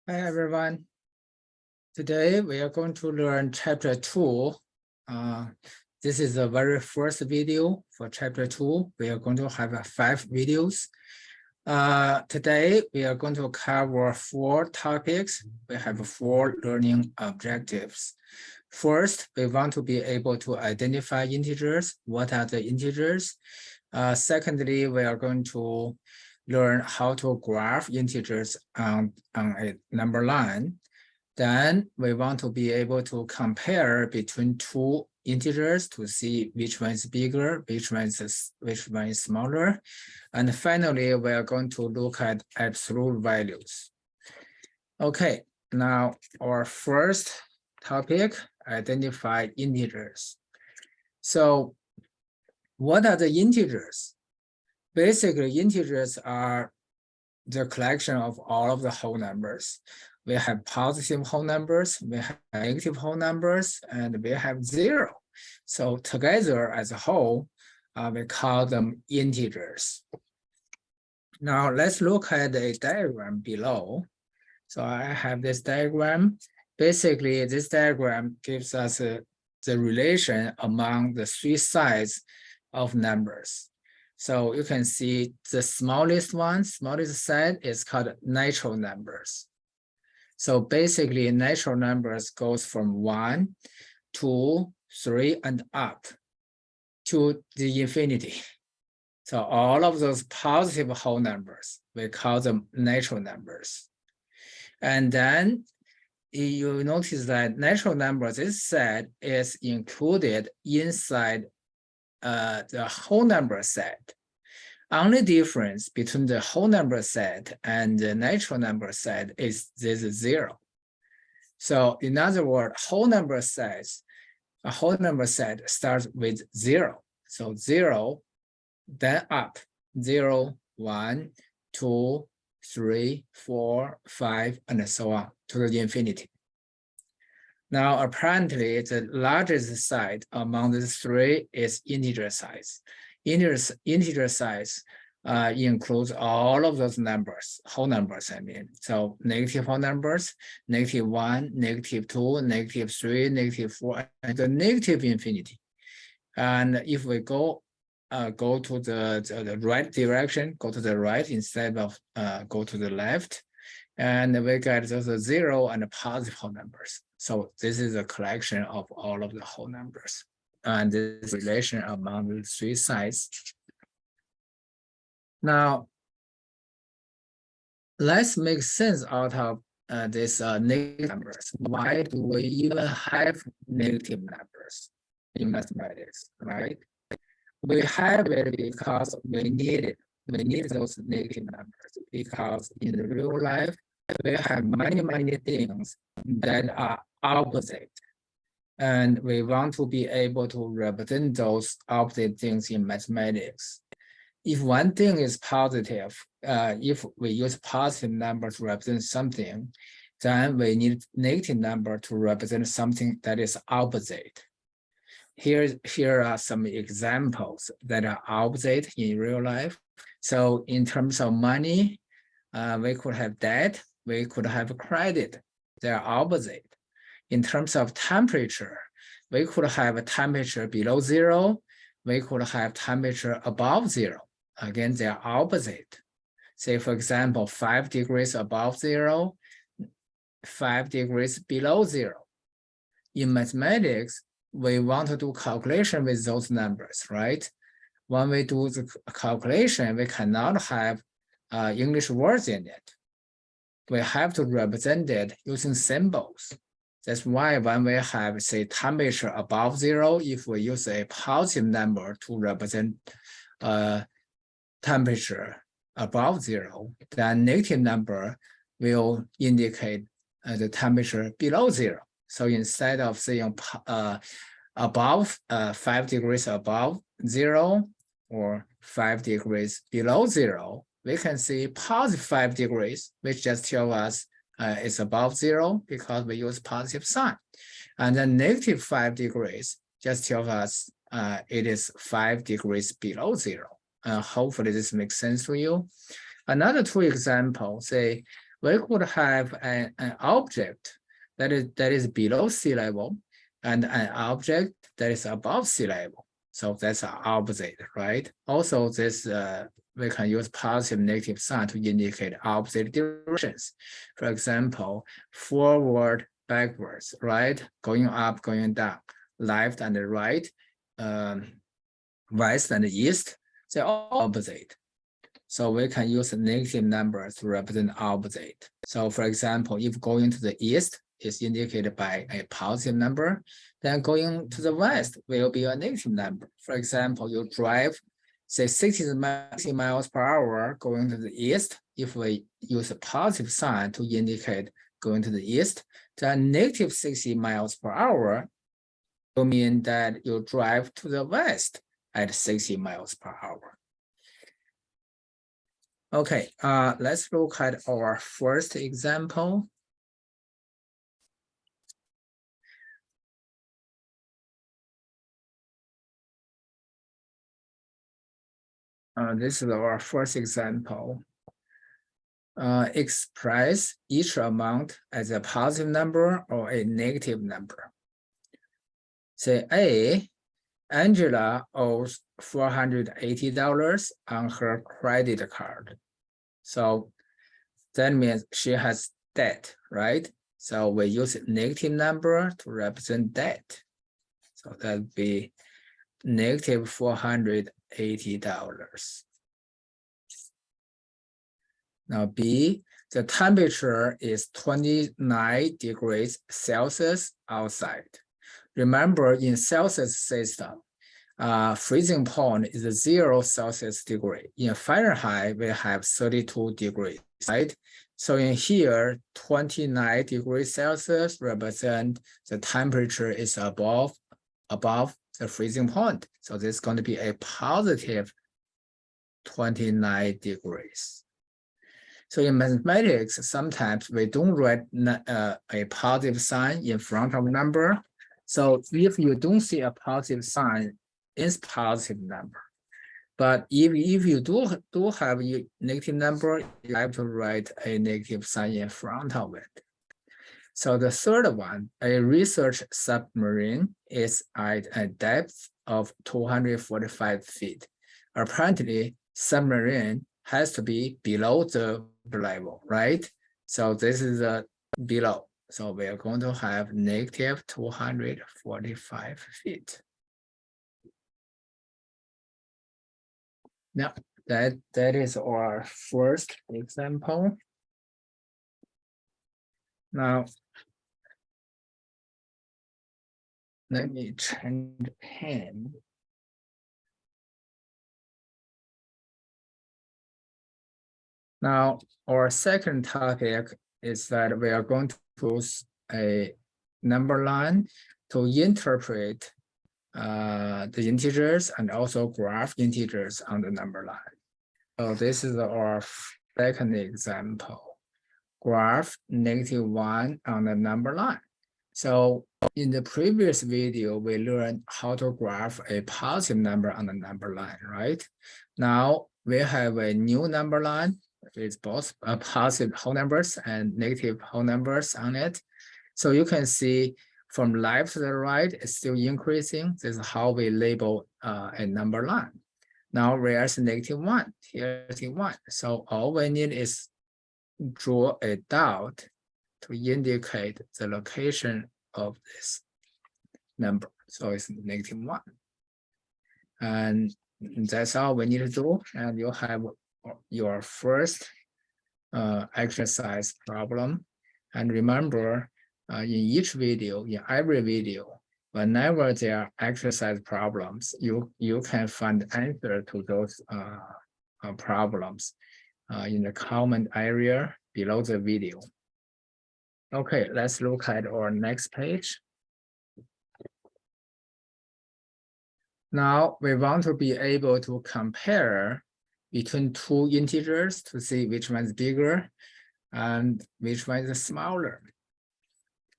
Hi, everyone. Today, we are going to learn chapter 2. This is the very first video for chapter 2. We are going to have 5 videos. Today, we are going to cover 4 topics. We have 4 learning objectives. First, we want to be able to identify integers. What are the integers? Secondly, we are going to learn how to graph integers on a number line. Then we want to be able to compare between 2 integers to see which one is bigger, which one is smaller. And finally, we are going to look at absolute values. Okay, now our first topic, identify integers. So what are the integers? Basically, integers are the collection of all of the whole numbers. We have positive whole numbers, we have negative whole numbers, and we have 0. So together as a whole, we call them integers. Now let's look at a diagram below. So I have this diagram. Basically, this diagram gives us the relation among the 3 sides of numbers. So you can see the smallest side is called natural numbers. So basically, natural numbers goes from 1, 2, 3, and up to the infinity. So all of those positive whole numbers, we call them natural numbers. And then you notice that natural numbers, this set is included inside the whole number set. Only difference between the whole number set and the natural number set is this 0. So in other words, a whole number set starts with 0. So 0, then up, 0, 1, 2, 3, 4, 5, and so on to the infinity. Now, apparently, the largest side among these 3 is integer size. Integer size includes all of those numbers, whole numbers, I mean. So negative whole numbers, -1, -2, -3, -4, and the negative infinity. And if we go to the right direction, go to the right instead of go to the left, and we get those 0 and positive whole numbers. So this is a collection of all of the whole numbers. And this relation among the 3 sides. Now, let's make sense out of these negative numbers. Why do we even have negative numbers in mathematics, right? We have it because we need it. We need those negative numbers because in the real life, we have many things that are opposite. And we want to be able to represent those opposite things in mathematics. If one thing is positive, if we use positive numbers to represent something, then we need negative number to represent something that is opposite. Here are some examples that are opposite in real life. So in terms of money, we could have debt, we could have credit. They are opposite. In terms of temperature, we could have a temperature below 0, we could have temperature above 0. Again, they are opposite. Say, for example, 5 degrees above 0, 5 degrees below 0. In mathematics, we want to do calculation with those numbers, right? When we do the calculation, we cannot have English words in it. We have to represent it using symbols. That's why when we have, say, temperature above 0, if we use a positive number to represent temperature above 0, then negative number will indicate the temperature below 0. So instead of saying above 5 degrees above 0 or 5 degrees below 0, we can see positive 5 degrees, which just tells us it's above 0 because we use positive sign. And then negative 5 degrees just tells us it is 5 degrees below 0. Hopefully this makes sense to you. Another 2 examples, say we could have an object that is below sea level and an object that is above sea level. So that's opposite, right? Also, this we can use positive, negative sign to indicate opposite directions. For example, forward, backwards, right? Going up, going down, left and right, west and east, they're all opposite. So we can use negative numbers to represent opposite. So for example, if going to the east is indicated by a positive number, then going to the west will be a negative number. For example, you drive, say 60 miles per hour going to the east. If we use a positive sign to indicate going to the east, then negative 60 miles per hour will mean that you drive to the west at 60 miles per hour. Okay, let's look at our first example. This is our first example. Express each amount as a positive number or a negative number. Say A, Angela owes $480 on her credit card. So that means she has debt, right? So we use a negative number to represent debt. So that'd be negative $480. Now B, the temperature is 29 degrees Celsius outside. Remember, in Celsius system, freezing point is 0 Celsius degree. In Fahrenheit, we have 32 degrees, right? So in here, 29 degrees Celsius represent the temperature is above the freezing point. So this is going to be a positive 29 degrees. So in mathematics, sometimes we don't write a positive sign in front of number. So if you don't see a positive sign, it's positive number. But if you do have a negative number, you have to write a negative sign in front of it. So the third one, a research submarine is at a depth of 245 feet. Apparently, submarine has to be below the level, right? So this is below. So we are going to have negative 245 feet. Now, that is our first example. Now, let me change the pen. Now, our second topic is that we are going to use a number line to interpret the integers and also graph integers on the number line. So this is our second example. Graph -1 on the number line. So in the previous video, we learned how to graph a positive number on the number line, right? Now we have a new number line. It's both positive whole numbers and negative whole numbers on it. So you can see from left to the right, it's still increasing. This is how we label a number line. Now where's -1? Here's -1. So all we need is draw a dot to indicate the location of this number. So it's -1. And that's all we need to do. And you have your first exercise problem. And remember, in each video, in every video, whenever there are exercise problems, you can find answer to those problems in the comment area below the video. Okay, let's look at our next page. Now we want to be able to compare between two integers to see which one is bigger and which one is smaller.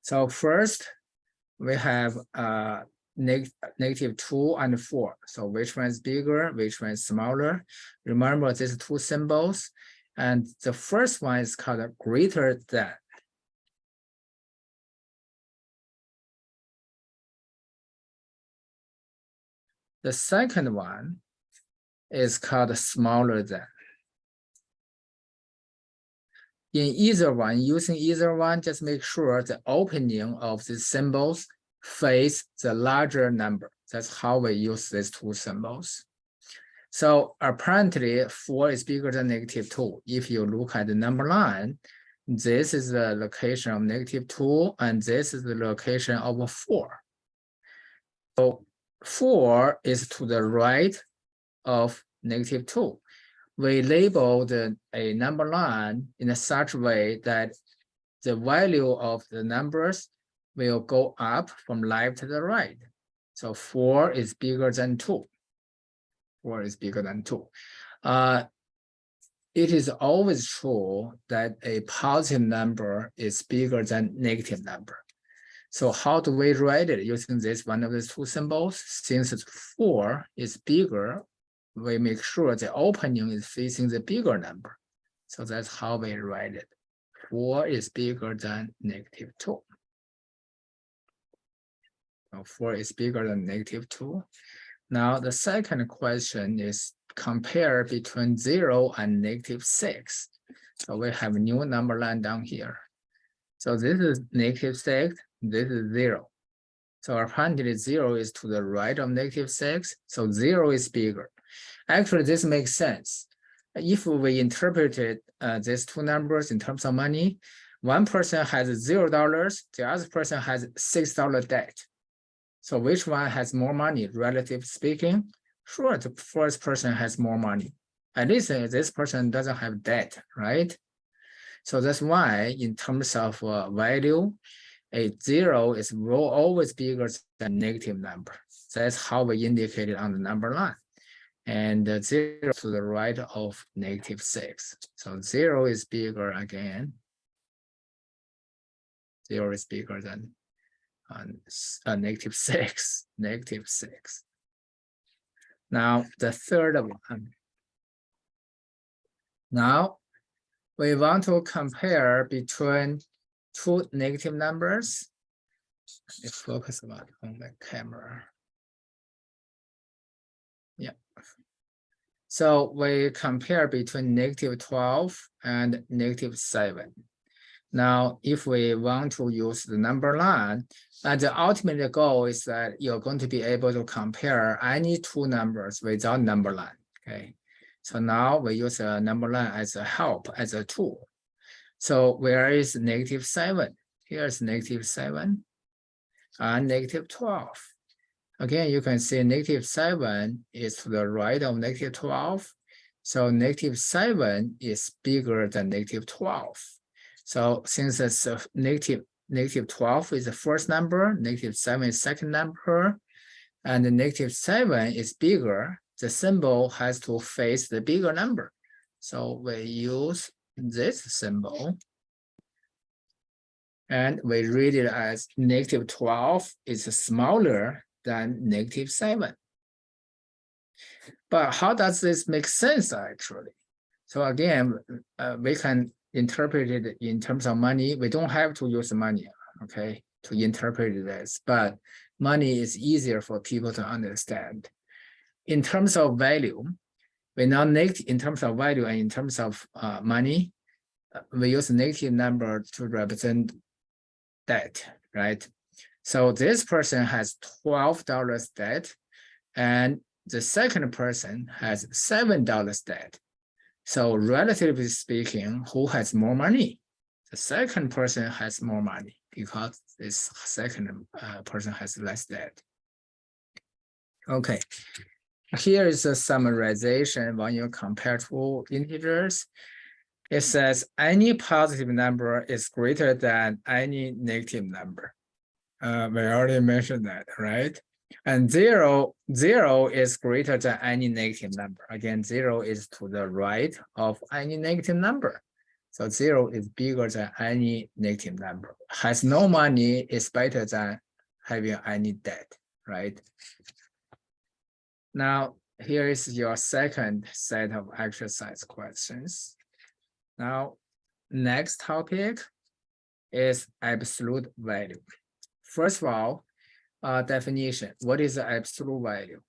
So first, we have -2 and 4. So which one is bigger, which one is smaller? Remember these two symbols. And the first one is called greater than. The second one is called smaller than. In either one, using either one, just make sure the opening of the symbols face the larger number. That's how we use these two symbols. So apparently 4 is bigger than -2. If you look at the number line, this is the location of -2, and this is the location of 4. So 4 is to the right of -2. We labeled a number line in such a way that the value of the numbers will go up from left to the right. So 4 is bigger than 2. 4 is bigger than 2. It is always true that a positive number is bigger than negative number. So how do we write it using this one of these two symbols? Since 4 is bigger, we make sure the opening is facing the bigger number. So that's how we write it. 4 is bigger than -2. So 4 is bigger than -2. Now the second question is compare between 0 and -6. So we have a new number line down here. So this is -6, this is 0. So apparently 0 is to the right of -6, so 0 is bigger. Actually, this makes sense. If we interpreted these two numbers in terms of money, one person has $0, the other person has $6 debt. So which one has more money, relatively speaking? Sure, the first person has more money. At least this person doesn't have debt, right? So that's why in terms of value, a 0 is always bigger than negative number. That's how we indicate it on the number line. And 0 to the right of -6. So 0 is bigger again. 0 is bigger than -6. -6. Now the third one. Now we want to compare between two negative numbers. Let me focus on the camera. Yeah. So we compare between -12 and -7. Now, if we want to use the number line, and the ultimate goal is that you're going to be able to compare any two numbers without number line, okay? So now we use a number line as a help, as a tool. So where is -7? Here's -7 and -12. Again, you can see -7 is to the right of -12. So -7 is bigger than -12. So since it's -12 is the first number, -7 is second number, and the -7 is bigger, the symbol has to face the bigger number. So we use this symbol. And we read it as -12 is smaller than -7. But how does this make sense actually? So again, we can interpret it in terms of money. We don't have to use money, okay, to interpret this, but money is easier for people to understand. In terms of value, we now in terms of value and in terms of money, we use a negative number to represent debt, right? So this person has $12 debt, and the second person has $7 debt. So relatively speaking, who has more money? The second person has more money because this second person has less debt. Okay, here is a summarization when you compare two integers. It says any positive number is greater than any negative number. We already mentioned that, right? And zero is greater than any negative number. Again, 0 is to the right of any negative number. So 0 is bigger than any negative number. Has no money is better than having any debt, right? Now, here is your second set of exercise questions. Now, next topic is absolute value. First of all, definition. What is the absolute value?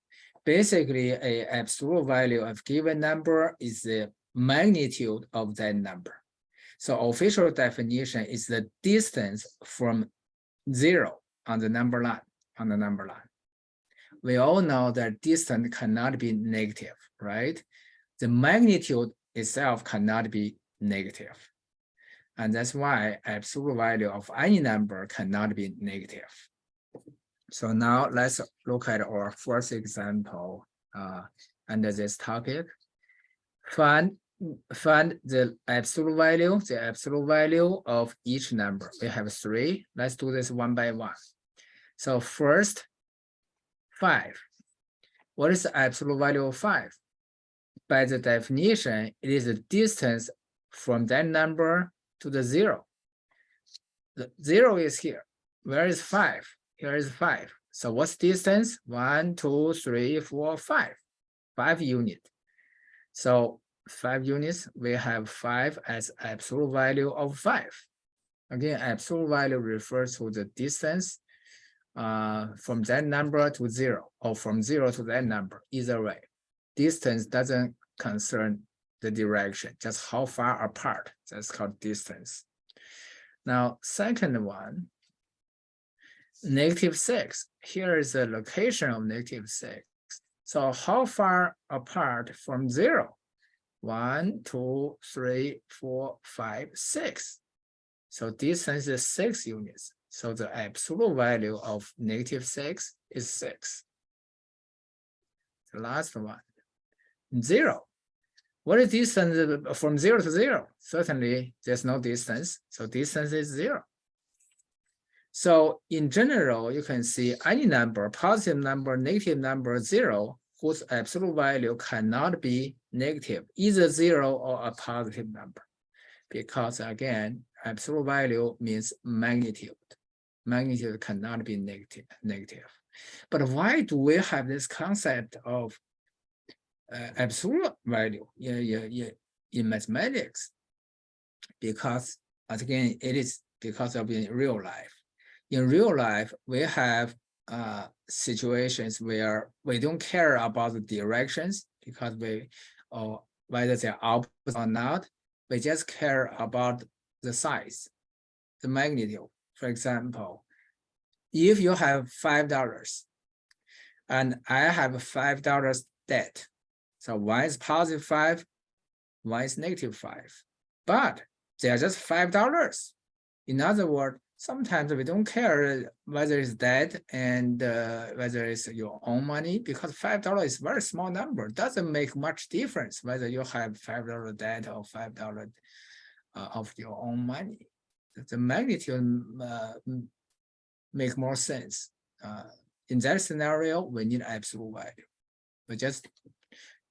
Basically, an absolute value of given number is the magnitude of that number. So official definition is the distance from 0 on the number line. We all know that distance cannot be negative, right? The magnitude itself cannot be negative. And that's why absolute value of any number cannot be negative. So now let's look at our first example under this topic. Find the absolute value of each number. We have 3. Let's do this one by one. So first, 5. What is the absolute value of 5? By the definition, it is the distance from that number to the 0. The 0 is here. Where is 5? Here is 5. So what's distance? 1, 2, 3, 4, 5. 5 units. So 5 units, we have 5 as absolute value of 5. Again, absolute value refers to the distance from that number to 0, or from 0 to that number, either way. Distance doesn't concern the direction, just how far apart. That's called distance. Now, second one, -6. Here is the location of -6. So how far apart from 0? 1, 2, 3, 4, 5, 6. So distance is 6 units. So the absolute value of -6 is 6. The last one, 0. What is distance from 0 to 0? Certainly, there's no distance. So distance is 0. So in general, you can see any number, positive number, negative number, 0, whose absolute value cannot be negative, either 0 or a positive number. Because again, absolute value means magnitude. Magnitude cannot be negative. But why do we have this concept of absolute value in mathematics? Because again, it is because of in real life. In real life, we have situations where we don't care about the directions because or whether they're opposite or not. We just care about the size, the magnitude. For example, if you have $5 and I have $5 debt, so one is positive 5, one is negative 5, but they are just $5. In other words, sometimes we don't care whether it's debt and whether it's your own money, because $5 is a very small number. It doesn't make much difference whether you have $5 debt or $5 of your own money. The magnitude make more sense. In that scenario, we need absolute value. We just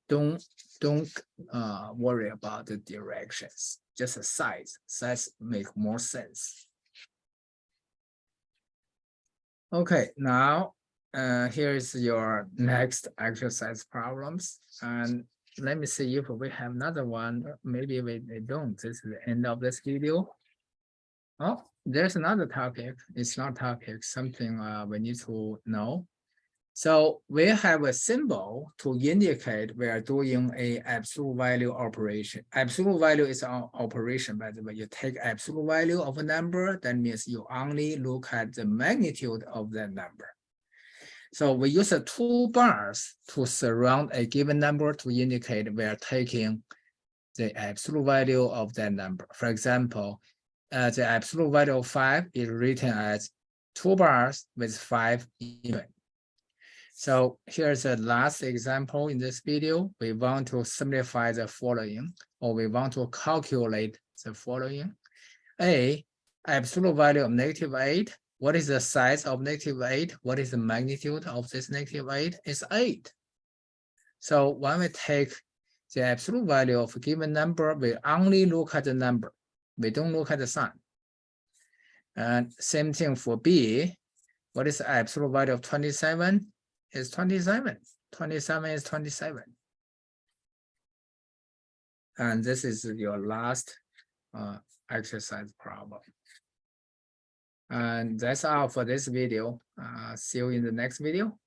don't worry about the directions, just the size. Size make more sense. Okay, now here is your next exercise problems. And let me see if we have another one. Maybe we don't. This is the end of this video. Oh, there's another topic. It's not topic, something we need to know. So we have a symbol to indicate we are doing a absolute value operation. Absolute value is an operation, by the way. You take absolute value of a number, that means you only look at the magnitude of that number. So we use the 2 bars to surround a given number to indicate we are taking the absolute value of that number. For example, the absolute value of 5 is written as 2 bars with 5 even. So here's the last example in this video. We want to simplify the following, or we want to calculate the following. A, absolute value of -8. What is the size of -8? What is the magnitude of this -8? It's 8. So when we take the absolute value of a given number, we only look at the number. We don't look at the sign. And same thing for B. What is the absolute value of 27? It's 27. 27 is 27. And this is your last exercise problem. And that's all for this video. See you in the next video.